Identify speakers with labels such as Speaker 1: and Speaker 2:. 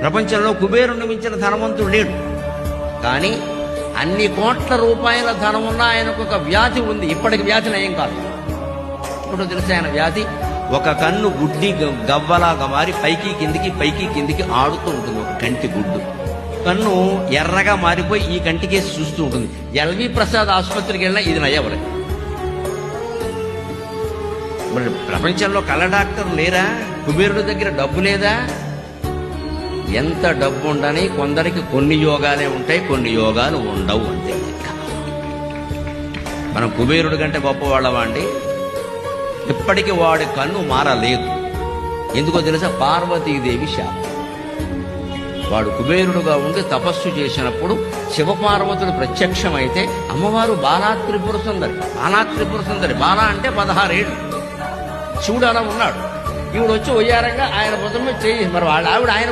Speaker 1: ప్రపంచంలో కుబేరుణ్ణి మించిన ధనవంతుడు లేడు. కానీ అన్ని కోట్ల రూపాయల ధనం ఉన్న ఆయనకు ఒక వ్యాధి ఉంది. ఇప్పటికి వ్యాధి నయం కాదు. ఇప్పుడు తెలిసి ఆయన వ్యాధి, ఒక కన్ను గుడ్డి గవ్వలాగా మారి పైకి కిందికి ఆడుతూ ఉంటుంది. ఒక కంటి గుడ్డు కన్ను ఎర్రగా మారిపోయి ఈ కంటికేసి చూస్తూ ఉంటుంది. ఎల్వి ప్రసాద్ ఆసుపత్రికి వెళ్ళినా ఇది నయ్యవలేదు. మరి ప్రపంచంలో కళ్ళ డాక్టర్ లేరా? కుబేరుడి దగ్గర డబ్బు లేదా? ఎంత డబ్బు ఉండని కొందరికి కొన్ని యోగాలే ఉంటాయి, కొన్ని యోగాలు ఉండవు అంతే. మనం కుబేరుడి కంటే గొప్పవాళ్ళమా అండి? ఇప్పటికీ వాడి కన్ను మారలేదు. ఎందుకో తెలుసా? పార్వతీదేవి శాపం. వాడు కుబేరుడుగా ఉండి తపస్సు చేసినప్పుడు శివపార్వతుడు ప్రత్యక్షమైతే అమ్మవారు బాలా త్రిపుర సుందరి. బాలా అంటే 16 ఏళ్ళు. శివుడు అలా ఉన్నాడు. ఈవిడ వచ్చి ఒయ్యారంగా ఆయన భుజం మీద చేయి, మరి వాళ్ళ ఆవిడ ఆయన